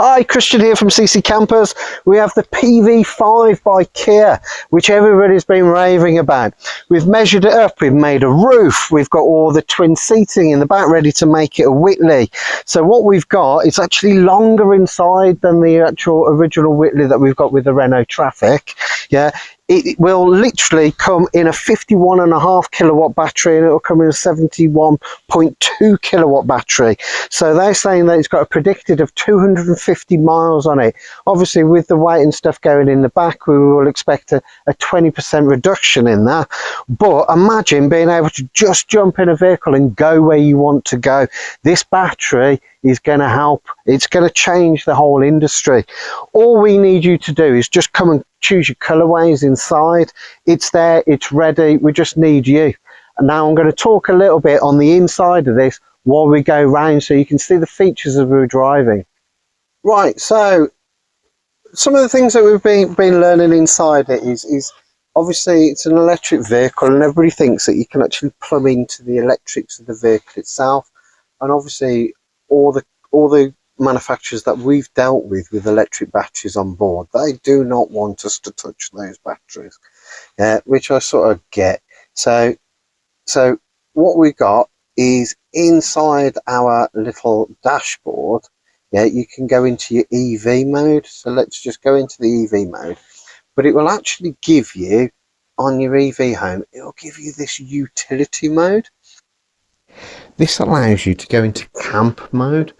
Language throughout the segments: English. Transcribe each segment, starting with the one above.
Hi, Christian here from CC Campers. We have the PV5 by Kia, which everybody's been raving about. We've measured it up, we've made a roof, we've got all the twin seating in the back ready to make it a Witley. So what we've got is actually longer inside than the actual original Witley that we've got with the Renault Traffic. Yeah. It will literally come in a 51.5 kilowatt battery, and it will come in a 71.2 kilowatt battery. So they're saying that it's got a predicted of 250 miles on it. Obviously, with the weight and stuff going in the back, we will expect a 20% reduction in that. But imagine being able to just jump in a vehicle and go where you want to go. This battery is going to help. It's going to change the whole industry. All we need you to do is just come and choose your colorways inside. It's there, it's ready. We just need you. And now I'm going to talk a little bit on the inside of this while we go round so you can see the features as we're driving. Right, so some of the things that we've been learning inside it is obviously it's an electric vehicle, and everybody thinks that you can actually plumb into the electrics of the vehicle itself. And obviously all the manufacturers that we've dealt with electric batteries on board, they do not want us to touch those batteries, which I sort of get. So what we got is inside our little dashboard, you can go into your EV mode. So let's just go into the EV mode, but it will actually give you, on your EV home, it will give you this utility mode. This allows you to go into camp mode,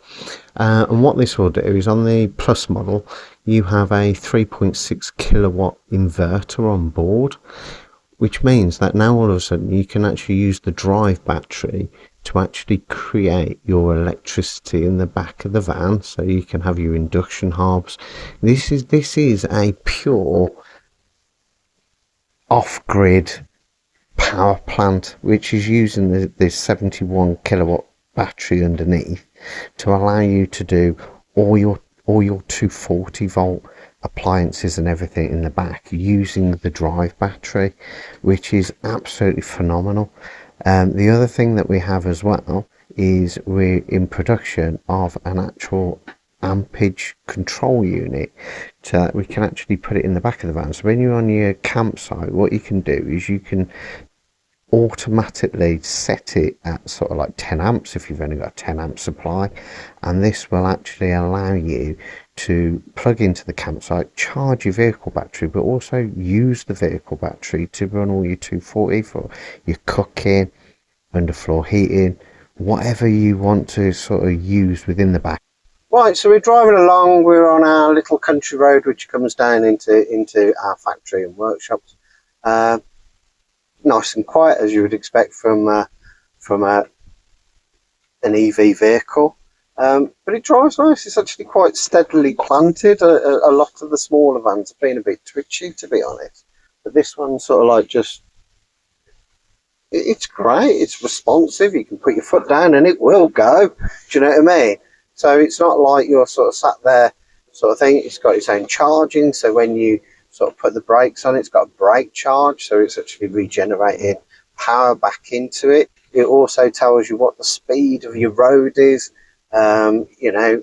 and what this will do is, on the Plus model, you have a 3.6 kilowatt inverter on board, which means that now all of a sudden you can actually use the drive battery to actually create your electricity in the back of the van, so you can have your induction hobs. This is a pure off-grid power plant, which is using this 71 kilowatt battery underneath to allow you to do all your 240 volt appliances and everything in the back using the drive battery, which is absolutely phenomenal. The other thing that we have as well is we're in production of an actual ampage control unit, so that we can actually put it in the back of the van. So when you're on your campsite, what you can do is you can automatically set it at sort of like 10 amps if you've only got a 10 amp supply, and this will actually allow you to plug into the campsite, charge your vehicle battery, but also use the vehicle battery to run all your 240 for your cooking, underfloor heating, whatever you want to sort of use within the back. Right, so we're driving along, we're on our little country road which comes down into our factory and workshops. Nice and quiet, as you would expect from an EV vehicle, but it drives nice. It's actually quite steadily planted. A lot of the smaller vans have been a bit twitchy, to be honest, but this one's sort of like just, it's great. It's responsive. You can put your foot down and it will go. Do you know what I mean? So it's not like you're sort of sat there sort of thing. It's got its own charging, so when you sort of put the brakes on, it's got a brake charge, so it's actually regenerating power back into it. It also tells you what the speed of your road is, you know,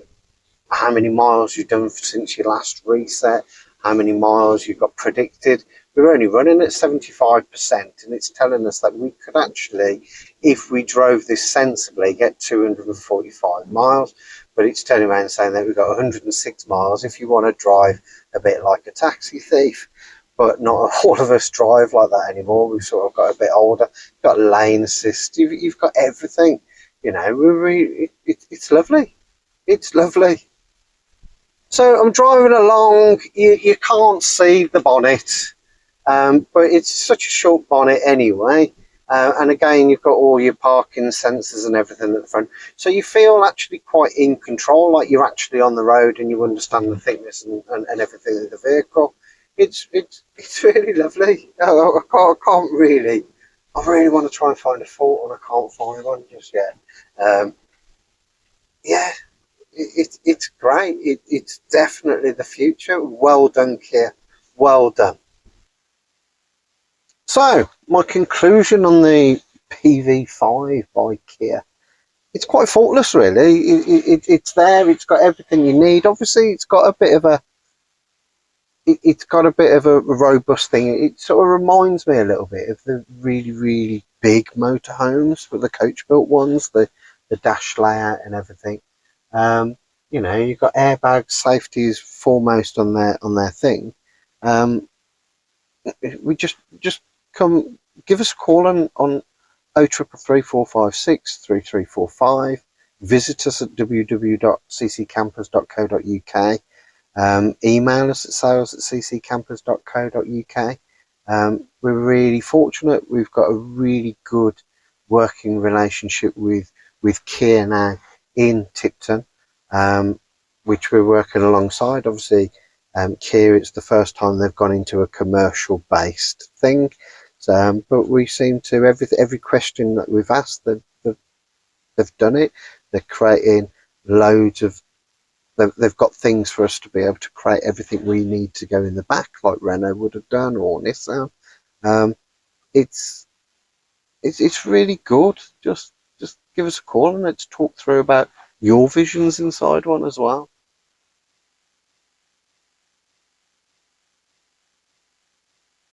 how many miles you've done since your last reset, how many miles you've got predicted. We're only running at 75%, and it's telling us that we could actually, if we drove this sensibly, get 245 miles. But it's turning around and saying that we've got 106 miles if you want to drive a bit like a taxi thief. But not all of us drive like that anymore. We've sort of got a bit older. You've got lane assist. You've got everything. You know, it's lovely. It's lovely. So I'm driving along. You can't see the bonnet, but it's such a short bonnet anyway. And again, you've got all your parking sensors and everything at the front, so you feel actually quite in control, like you're actually on the road and you understand the thickness and everything of the vehicle. It's really lovely. I can't really, I really want to try and find a fault, and I can't find one just yet. Yeah, it's great. It's definitely the future. Well done, Kia. Well done. So, my conclusion on the PV5 by Kia it's quite faultless, really. It's there. It's got everything you need. Obviously, it's got a bit of a robust thing. It sort of reminds me a little bit of the really big motorhomes, but the coach built ones, the dash layout and everything. You know, you've got airbags, safety is foremost on their thing. We just come, give us a call on 0333 visit us at www.cccampers.co.uk. Email us at sales@cccampers.co.uk. We're really fortunate. We've got a really good working relationship with Kia now in Tipton, which we're working alongside. Obviously, Kia, it's the first time they've gone into a commercial based thing. So, but we seem to, every question that we've asked, they've done it. They're creating loads of, they've got things for us to be able to create everything we need to go in the back, like Renault would have done, or Nissan. It's really good. Just give us a call and let's talk through about your visions inside one as well.